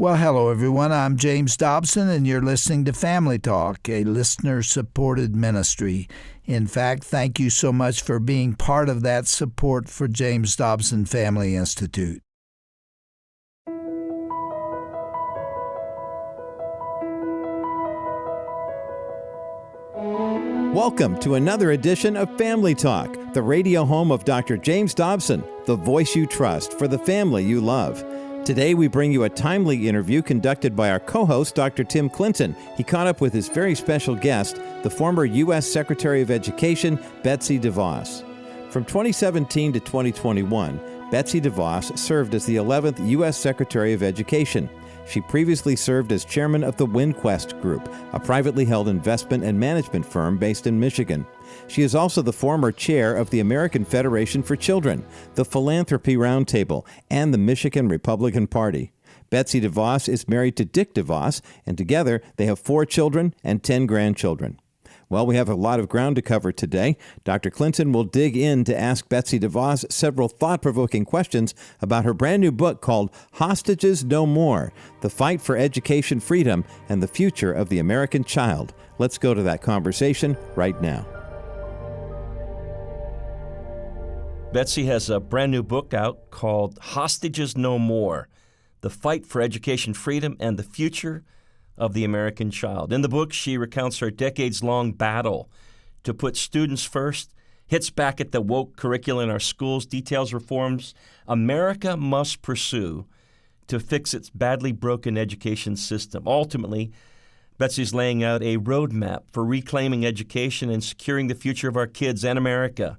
Well, hello, everyone. I'm James Dobson, and you're listening to Family Talk, a listener-supported ministry. In fact, thank you so much for being part of that support for James Dobson Family Institute. Welcome to another edition of Family Talk, the radio home of Dr. James Dobson, the voice you trust for the family you love. Today, we bring you a timely interview conducted by our co-host, Dr. Tim Clinton. He caught up with his very special guest, the former U.S. Secretary of Education, Betsy DeVos. From 2017 to 2021, Betsy DeVos served as the 11th U.S. Secretary of Education. She previously served as chairman of the Windquest Group, a privately held investment and management firm based in Michigan. She is also the former chair of the American Federation for Children, the Philanthropy Roundtable, and the Michigan Republican Party. Betsy DeVos is married to Dick DeVos, and together they have 4 children and 10 grandchildren. Well, we have a lot of ground to cover today. Dr. Clinton will dig in to ask Betsy DeVos several thought-provoking questions about her brand new book called Hostages No More, The Fight for Education Freedom and the Future of the American Child. Let's go to that conversation right now. Betsy has a brand new book out called Hostages No More, The Fight for Education Freedom and the Future of the American Child. In the book, she recounts her decades-long battle to put students first, hits back at the woke curricula in our schools, details reforms America must pursue to fix its badly broken education system. Ultimately, Betsy's laying out a roadmap for reclaiming education and securing the future of our kids and America.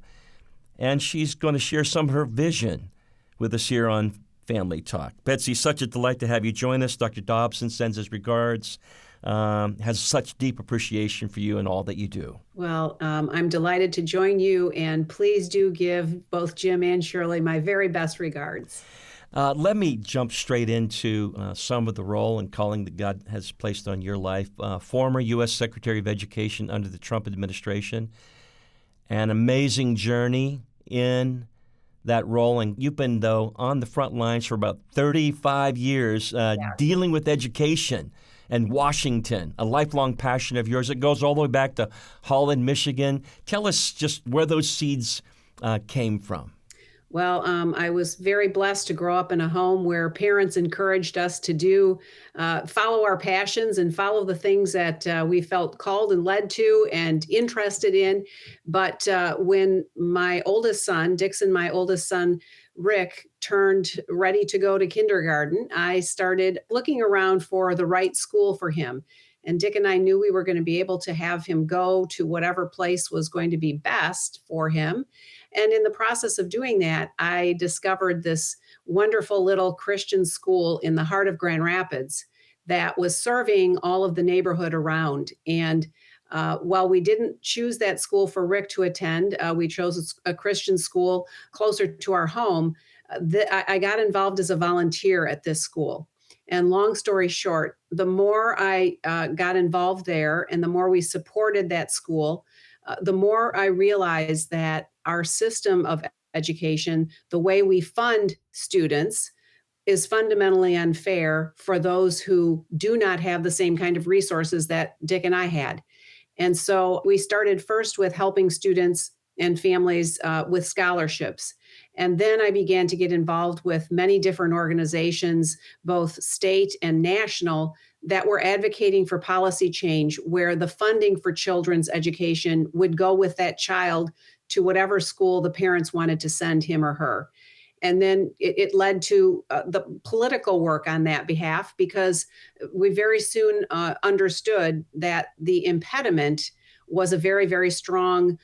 And she's going to share some of her vision with us here on Family Talk. Betsy, such a delight to have you join us. Dr. Dobson sends his regards, has such deep appreciation for you and all that you do. Well, I'm delighted to join you, and please do give both Jim and Shirley my very best regards. Let me jump straight into some of the role and calling that God has placed on your life. Former U.S. Secretary of Education under the Trump administration, an amazing journey in that role, and you've been, though, on the front lines for about 35 years dealing with education and Washington, a lifelong passion of yours. It goes all the way back to Holland, Michigan. Tell us just where those seeds came from. Well, I was very blessed to grow up in a home where parents encouraged us to follow our passions and follow the things that we felt called and led to and interested in. But when my oldest son, Dixon, my oldest son, Rick, turned ready to go to kindergarten, I started looking around for the right school for him. And Dick and I knew we were going to be able to have him go to whatever place was going to be best for him. And in the process of doing that, I discovered this wonderful little Christian school in the heart of Grand Rapids that was serving all of the neighborhood around. And while we didn't choose that school for Rick to attend, we chose a Christian school closer to our home. I got involved as a volunteer at this school. And long story short, the more I got involved there and the more we supported that school, the more I realized that our system of education, the way we fund students, is fundamentally unfair for those who do not have the same kind of resources that Dick and I had. And so we started first with helping students and families with scholarships. And then I began to get involved with many different organizations, both state and national, that were advocating for policy change where the funding for children's education would go with that child to whatever school the parents wanted to send him or her. And then it led to the political work on that behalf, because we very soon understood that the impediment was a very, very strong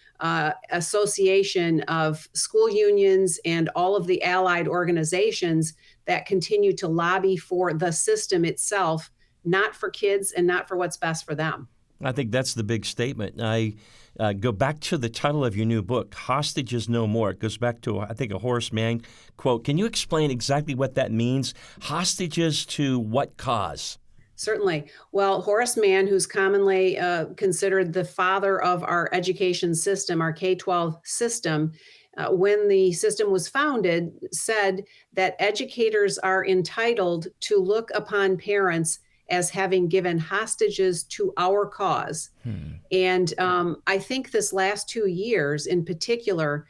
association of school unions and all of the allied organizations that continue to lobby for the system itself, not for kids and not for what's best for them. I think that's the big statement. I go back to the title of your new book, Hostages No More. It goes back to, I think, a Horace Mann quote. Can you explain exactly what that means? Hostages to what cause? Certainly. Well, Horace Mann, who's commonly considered the father of our education system, our K-12 system, when the system was founded, said that educators are entitled to look upon parents as having given hostages to our cause. And I think this last 2 years in particular,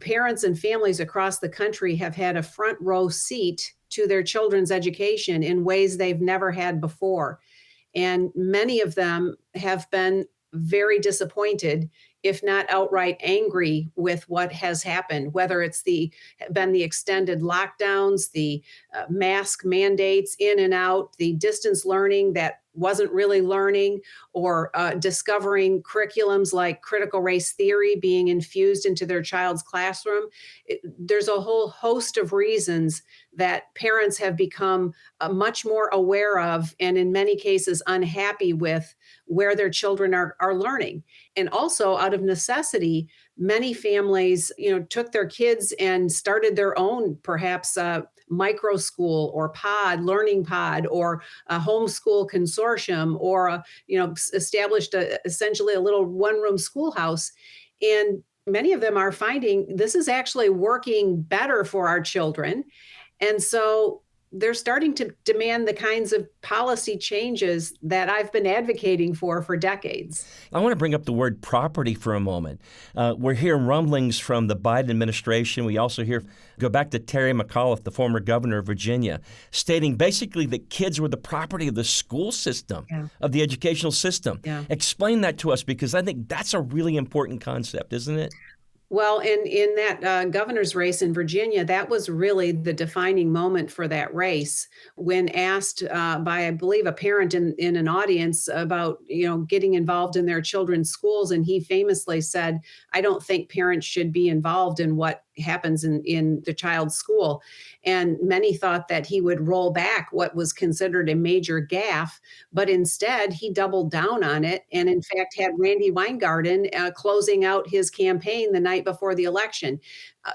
parents and families across the country have had a front row seat to their children's education in ways they've never had before. And many of them have been very disappointed, if not outright angry with what has happened, whether it's been the extended lockdowns, the mask mandates in and out, the distance learning that wasn't really learning, or discovering curriculums like critical race theory being infused into their child's classroom. There's a whole host of reasons that parents have become much more aware of, and in many cases unhappy with where their children are learning. And also out of necessity, many families, took their kids and started their own, perhaps micro school or learning pod, or a homeschool consortium, or established essentially a little one-room schoolhouse. And many of them are finding this is actually working better for our children. And so they're starting to demand the kinds of policy changes that I've been advocating for decades. I want to bring up the word property for a moment. We're hearing rumblings from the Biden administration. We also go back to Terry McAuliffe, the former governor of Virginia, stating basically that kids were the property of the school system, of the educational system. Explain that to us, because I think that's a really important concept, isn't it? Well, in that governor's race in Virginia, that was really the defining moment for that race. When asked by, I believe, a parent in an audience about, getting involved in their children's schools, and he famously said, "I don't think parents should be involved in what happens in the child's school." And many thought that he would roll back what was considered a major gaffe, but instead he doubled down on it, and in fact had Randy Weingarten closing out his campaign the night before the election.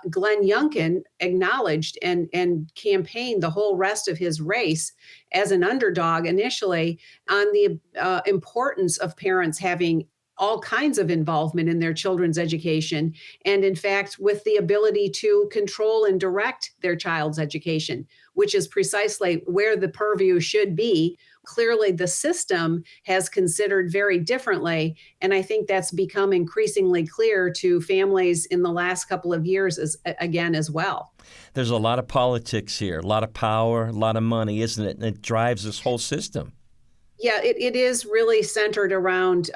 Glenn Youngkin acknowledged and campaigned the whole rest of his race as an underdog initially on the importance of parents having all kinds of involvement in their children's education, and in fact, with the ability to control and direct their child's education, which is precisely where the purview should be. Clearly, the system has considered very differently, and I think that's become increasingly clear to families in the last couple of years as well. There's a lot of politics here, a lot of power, a lot of money, isn't it? And it drives this whole system. Yeah, it is really centered around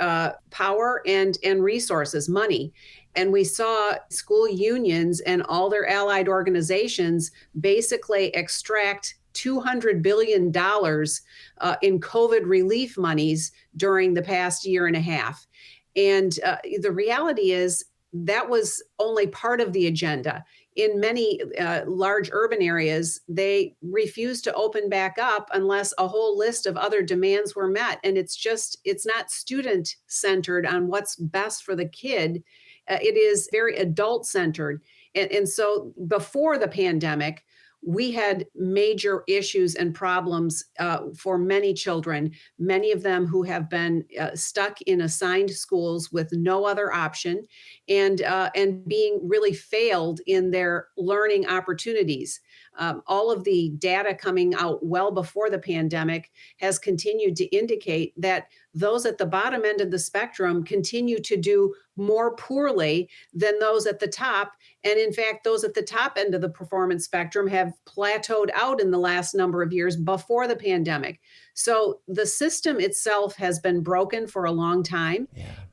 power and resources, money. And we saw school unions and all their allied organizations basically extract $200 billion in COVID relief monies during the past year and a half. And the reality is that was only part of the agenda. In many large urban areas, they refused to open back up unless a whole list of other demands were met. And it's not student centered on what's best for the kid. It is very adult centered. And so before the pandemic, we had major issues and problems for many children, many of them who have been stuck in assigned schools with no other option, and being really failed in their learning opportunities. All of the data coming out well before the pandemic has continued to indicate that those at the bottom end of the spectrum continue to do more poorly than those at the top. And in fact, those at the top end of the performance spectrum have plateaued out in the last number of years before the pandemic. So the system itself has been broken for a long time,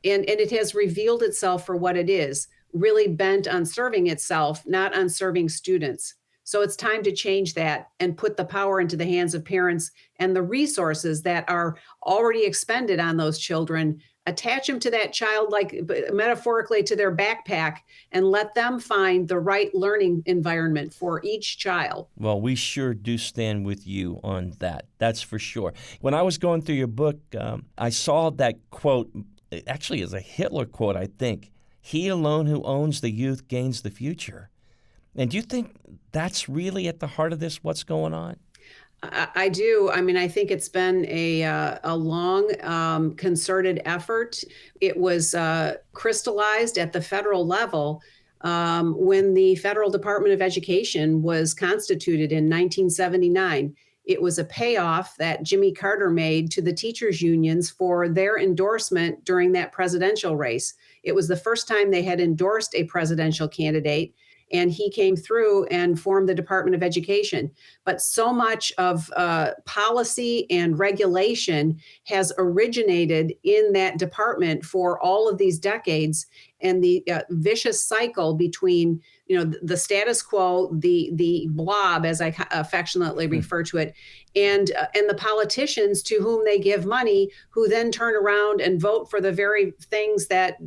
and it has revealed itself for what it is, really bent on serving itself, not on serving students. So it's time to change that and put the power into the hands of parents, and the resources that are already expended on those children, attach them to that child, like metaphorically to their backpack, and let them find the right learning environment for each child. Well, we sure do stand with you on that. That's for sure. When I was going through your book, I saw that quote. It actually is a Hitler quote, I think. "He alone who owns the youth gains the future." And do you think that's really at the heart of this, what's going on? I do. I mean, I think it's been a long concerted effort. It was crystallized at the federal level when the Federal Department of Education was constituted in 1979. It was a payoff that Jimmy Carter made to the teachers' unions for their endorsement during that presidential race. It was the first time they had endorsed a presidential candidate, and he came through and formed the Department of Education. But so much of policy and regulation has originated in that department for all of these decades, and the vicious cycle between the status quo, the blob, as I affectionately refer to it, and the politicians to whom they give money, who then turn around and vote for the very things that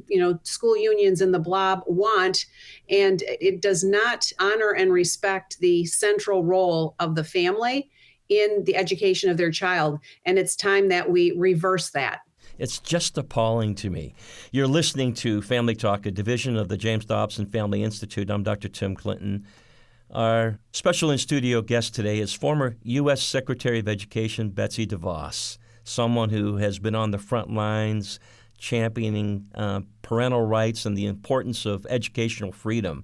school unions and the blob want, and it does not honor and respect the central role of the family in the education of their child. And it's time that we reverse that. It's just appalling to me. You're listening to Family Talk, a division of the James Dobson Family Institute. I'm Dr. Tim Clinton. Our special in-studio guest today is former U.S. Secretary of Education Betsy DeVos, someone who has been on the front lines championing parental rights and the importance of educational freedom.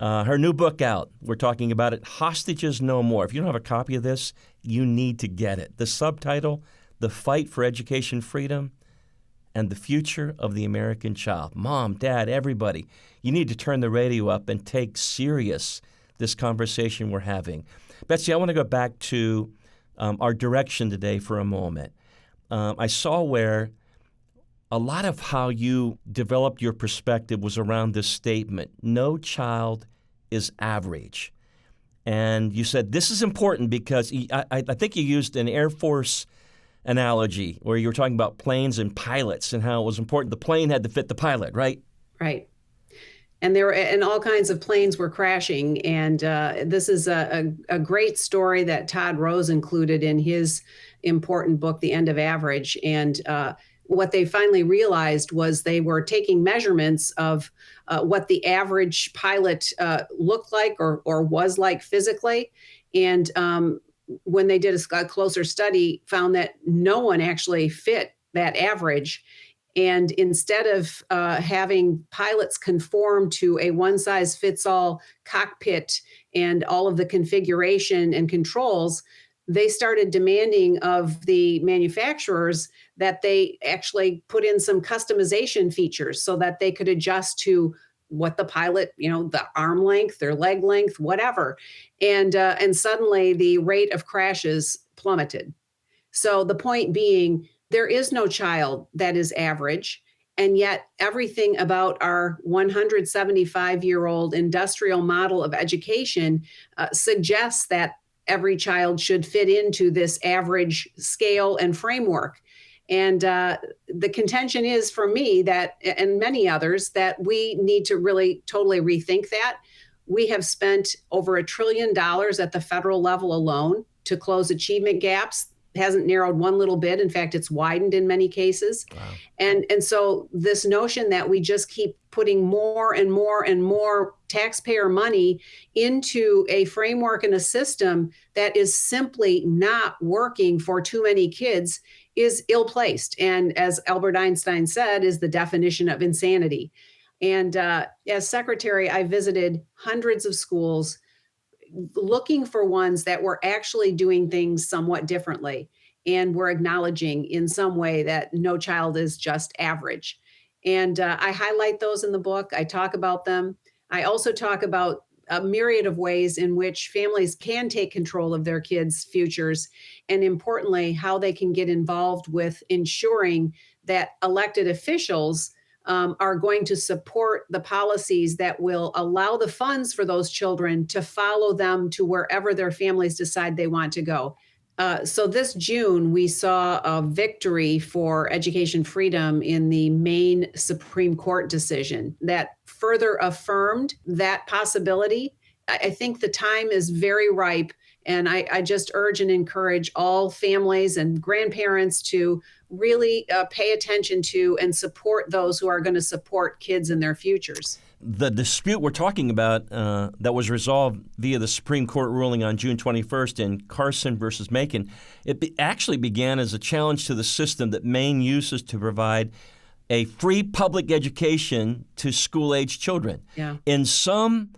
Her new book out, we're talking about it, Hostages No More. If you don't have a copy of this, you need to get it. The subtitle, The Fight for Education Freedom and the Future of the American Child. Mom, Dad, everybody, you need to turn the radio up and take serious this conversation we're having. Betsy, I want to go back to our direction today for a moment. I saw where a lot of how you developed your perspective was around this statement, no child is average. And you said this is important because I think you used an Air Force analogy where you were talking about planes and pilots and how it was important. The plane had to fit the pilot, right? Right. And all kinds of planes were crashing. And this is a great story that Todd Rose included in his important book, The End of Average. And what they finally realized was they were taking measurements of what the average pilot looked like or was like physically. And when they did a closer study, found that no one actually fit that average. And instead of having pilots conform to a one-size-fits-all cockpit and all of the configuration and controls, they started demanding of the manufacturers that they actually put in some customization features so that they could adjust to what the pilot, the arm length, their leg length, whatever. And suddenly the rate of crashes plummeted. So the point being, there is no child that is average. And yet everything about our 175-year-old industrial model of education suggests that every child should fit into this average scale and framework. And the contention is for me that, and many others, that we need to really totally rethink that. We have spent over $1 trillion at the federal level alone to close achievement gaps. It hasn't narrowed one little bit. In fact, it's widened in many cases. Wow. And so this notion that we just keep putting more and more and more taxpayer money into a framework and a system that is simply not working for too many kids is ill-placed. And as Albert Einstein said, is the definition of insanity. And as secretary, I visited hundreds of schools looking for ones that were actually doing things somewhat differently and were acknowledging in some way that no child is just average. And I highlight those in the book. I talk about them. I also talk about a myriad of ways in which families can take control of their kids' futures, and importantly, how they can get involved with ensuring that elected officials are going to support the policies that will allow the funds for those children to follow them to wherever their families decide they want to go. So this June, we saw a victory for education freedom in the Maine Supreme Court decision that further affirmed that possibility. I think the time is very ripe, and I just urge and encourage all families and grandparents to really pay attention to and support those who are going to support kids in their futures. The dispute we're talking about that was resolved via the Supreme Court ruling on June 21st in Carson versus Macon, actually began as a challenge to the system that Maine uses to provide a free public education to school-age children. Yeah. In some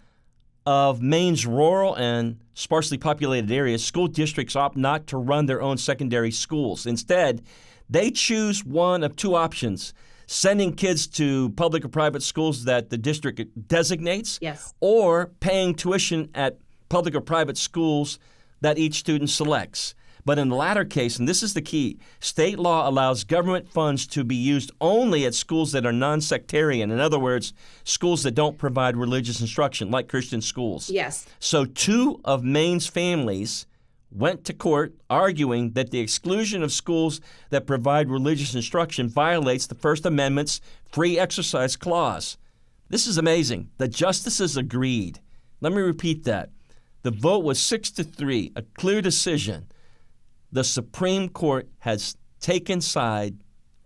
of Maine's rural and sparsely populated areas, school districts opt not to run their own secondary schools. Instead, they choose one of two options: sending kids to public or private schools that the district designates, Yes. or paying tuition at public or private schools that each student selects. But in the latter case, and this is the key, state law allows government funds to be used only at schools that are non-sectarian. In other words, schools that don't provide religious instruction, like Christian schools. Yes. So 2 of Maine's families went to court arguing that the exclusion of schools that provide religious instruction violates the First Amendment's free exercise clause. This is amazing. The justices agreed. Let me repeat that. The vote was 6-3, a clear decision. The Supreme Court has taken side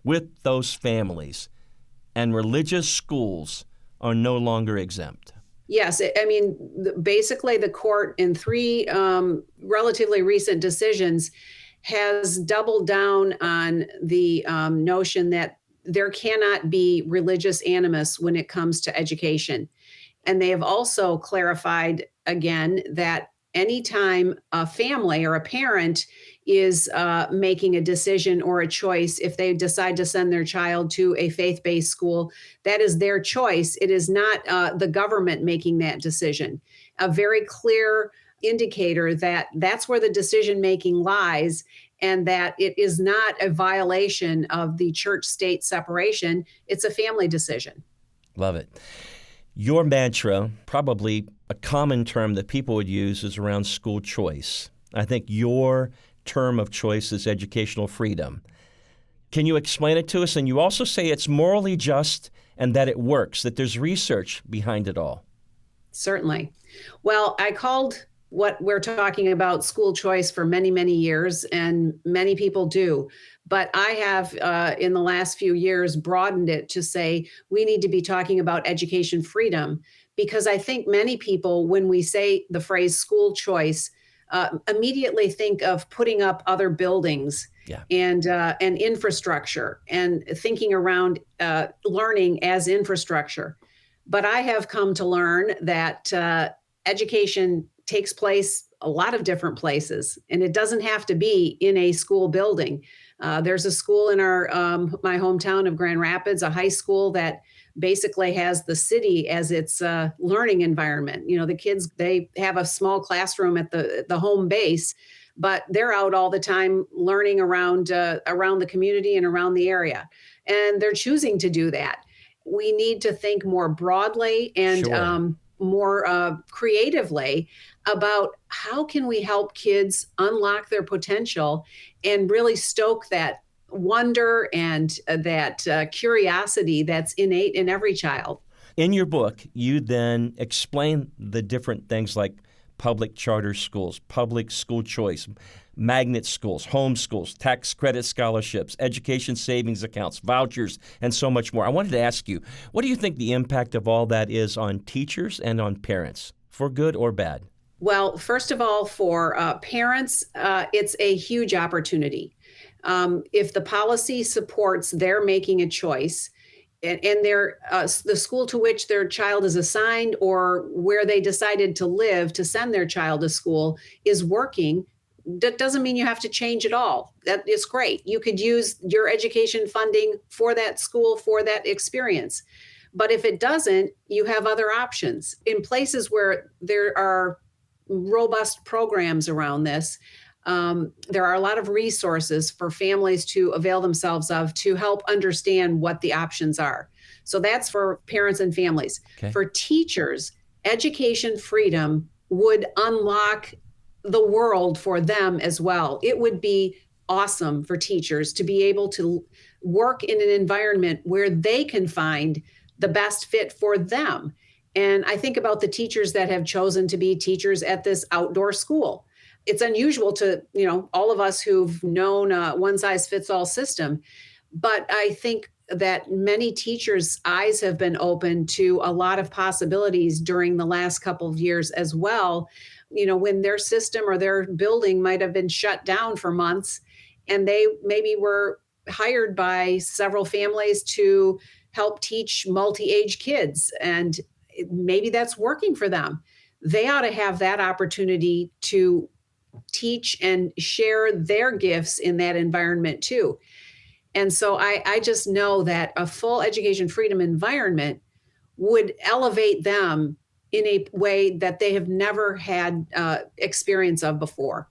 with those families, and religious schools are no longer exempt. Yes, I mean, basically the court in 3 relatively recent decisions has doubled down on the notion that there cannot be religious animus when it comes to education. And they have also clarified again that anytime a family or a parent is making a decision or a choice, if they decide to send their child to a faith-based school, that is their choice. It is not the government making that decision. A very clear indicator that that's where the decision-making lies, and that it is not a violation of the church-state separation. It's a family decision. Love it. Your mantra, probably a common term that people would use, is around school choice. I think your term of choice is educational freedom. Can you explain it to us? And you also say it's morally just and that it works, that there's research behind it all. Certainly. Well, I called what we're talking about school choice for many, many years, and many people do. But I have, in the last few years, broadened it to say we need to be talking about education freedom, because I think many people, when we say the phrase school choice, immediately think of putting up other buildings and infrastructure, and thinking around learning as infrastructure. But I have come to learn that education takes place a lot of different places, and it doesn't have to be in a school building. There's a school in our my hometown of Grand Rapids, a high school that basically has the city as its learning environment. You know, the kids, they have a small classroom at the home base, but they're out all the time learning around the community and around the area, and they're choosing to do that. We need to think more broadly and more creatively about how can we help kids unlock their potential and really stoke that wonder and that curiosity that's innate in every child. In your book, you then explain the different things like public charter schools, public school choice, magnet schools, home schools, tax credit scholarships, education savings accounts, vouchers, and so much more. I wanted to ask you, what do you think the impact of all that is on teachers and on parents, for good or bad? Well, first of all, for parents, it's a huge opportunity. If the policy supports their making a choice, and the school to which their child is assigned or where they decided to live to send their child to school is working, that doesn't mean you have to change it all. That is great. You could use your education funding for that school, for that experience. But if it doesn't, you have other options. In places where there are robust programs around this, there are a lot of resources for families to avail themselves of to help understand what the options are. So that's for parents and families. Okay. For teachers, education freedom would unlock the world for them as well. It would be awesome for teachers to be able to work in an environment where they can find the best fit for them. And I think about the teachers that have chosen to be teachers at this outdoor school. It's unusual to, all of us who've known a one-size-fits-all system. But I think that many teachers' eyes have been opened to a lot of possibilities during the last couple of years as well. When their system or their building might have been shut down for months, and they maybe were hired by several families to help teach multi-age kids, and maybe that's working for them. They ought to have that opportunity to teach and share their gifts in that environment too. And so I just know that a full education freedom environment would elevate them in a way that they have never had experience of before.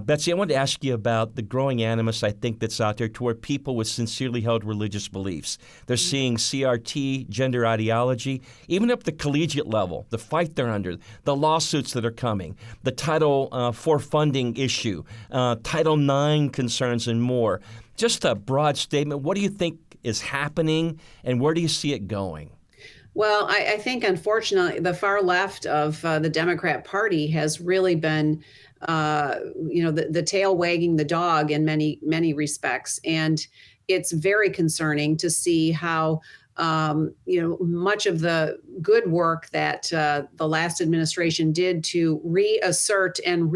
Betsy, I wanted to ask you about the growing animus, I think, that's out there toward people with sincerely held religious beliefs. They're seeing CRT, gender ideology, even up the collegiate level, the fight they're under, the lawsuits that are coming, the Title IV funding issue, Title IX concerns, and more. Just a broad statement. What do you think is happening, and where do you see it going? Well, I think, unfortunately, the far left of the Democrat Party has really been the tail wagging the dog in many respects. And it's very concerning to see how, much of the good work that the last administration did to reassert and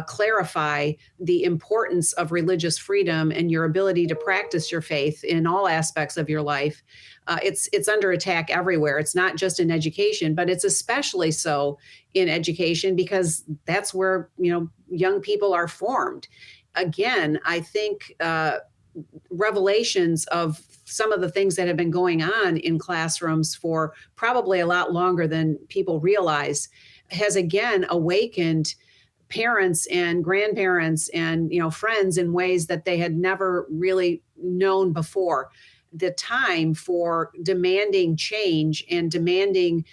clarify the importance of religious freedom and your ability to practice your faith in all aspects of your life. It's under attack everywhere. It's not just in education, but it's especially so in education because that's where, young people are formed. Again, I think revelations of some of the things that have been going on in classrooms for probably a lot longer than people realize has again awakened parents and grandparents and friends in ways that they had never really known before. The time for demanding change and demanding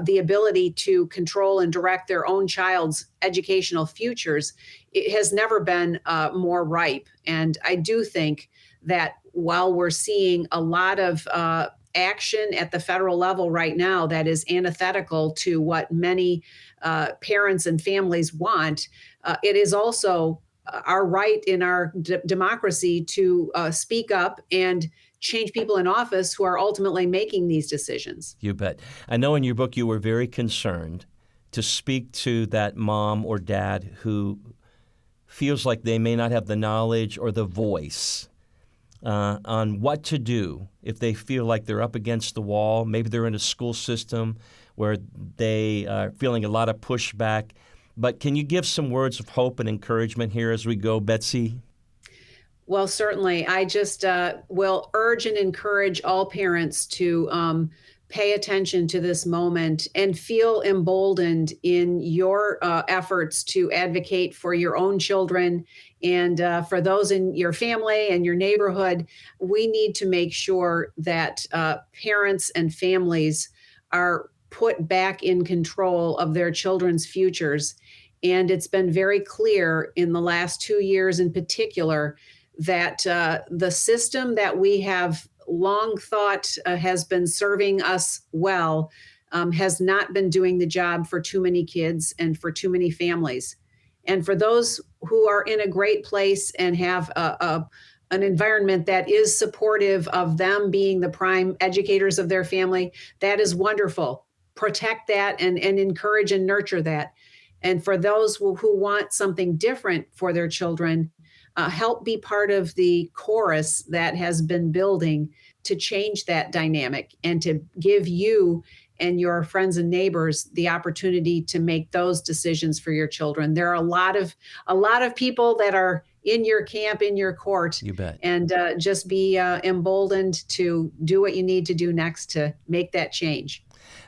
the ability to control and direct their own child's educational futures, it has never been more ripe. And I do think that while we're seeing a lot of action at the federal level right now that is antithetical to what many parents and families want, it is also our right in our democracy to speak up and change people in office who are ultimately making these decisions. You bet. I know in your book you were very concerned to speak to that mom or dad who feels like they may not have the knowledge or the voice on what to do if they feel like they're up against the wall. Maybe they're in a school system where they are feeling a lot of pushback. But can you give some words of hope and encouragement here as we go, Betsy? Well, certainly. I just will urge and encourage all parents to pay attention to this moment and feel emboldened in your efforts to advocate for your own children and for those in your family and your neighborhood. We need to make sure that parents and families are put back in control of their children's futures. And it's been very clear in the last 2 years in particular that the system that we have long thought has been serving us well has not been doing the job for too many kids and for too many families. And for those who are in a great place and have an environment that is supportive of them being the prime educators of their family, that is wonderful. Protect that and encourage and nurture that. And for those who want something different for their children, help be part of the chorus that has been building to change that dynamic and to give you and your friends and neighbors the opportunity to make those decisions for your children. There are a lot of people that are in your camp, in your court. You bet. And just be emboldened to do what you need to do next to make that change.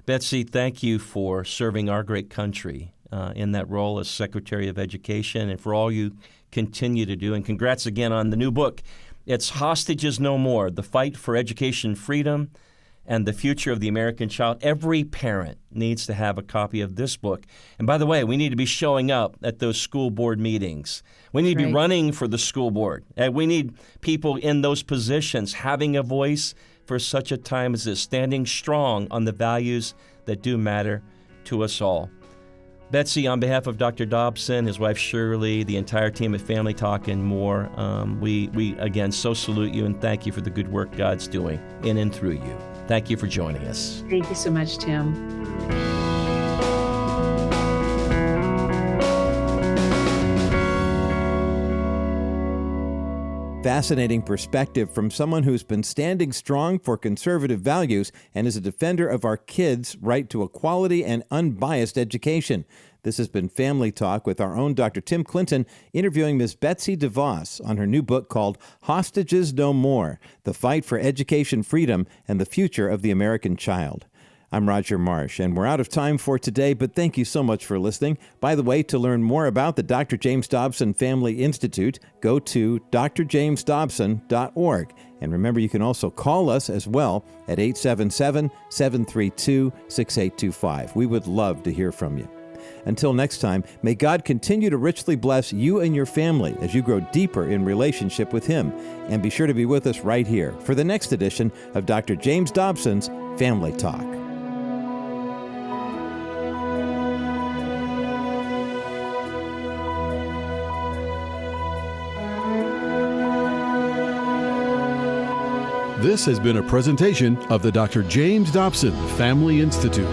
Betsy, thank you for serving our great country in that role as Secretary of Education and for all you continue to do. And congrats again on the new book. It's Hostages No More, The Fight for Education Freedom and the Future of the American Child. Every parent needs to have a copy of this book. And by the way, we need to be showing up at those school board meetings. We need to be running for the school board. And we need people in those positions having a voice for such a time as this, standing strong on the values that do matter to us all. Betsy, on behalf of Dr. Dobson, his wife Shirley, the entire team at Family Talk and more, we again so salute you and thank you for the good work God's doing in and through you. Thank you for joining us. Thank you so much, Tim. Fascinating perspective from someone who's been standing strong for conservative values and is a defender of our kids' right to a quality and unbiased education. This has been Family Talk with our own Dr. Tim Clinton interviewing Ms. Betsy DeVos on her new book called Hostages No More: The Fight for Education Freedom and the Future of the American Child. I'm Roger Marsh, and we're out of time for today, but thank you so much for listening. By the way, to learn more about the Dr. James Dobson Family Institute, go to drjamesdobson.org. And remember, you can also call us as well at 877-732-6825. We would love to hear from you. Until next time, may God continue to richly bless you and your family as you grow deeper in relationship with Him. And be sure to be with us right here for the next edition of Dr. James Dobson's Family Talk. This has been a presentation of the Dr. James Dobson Family Institute.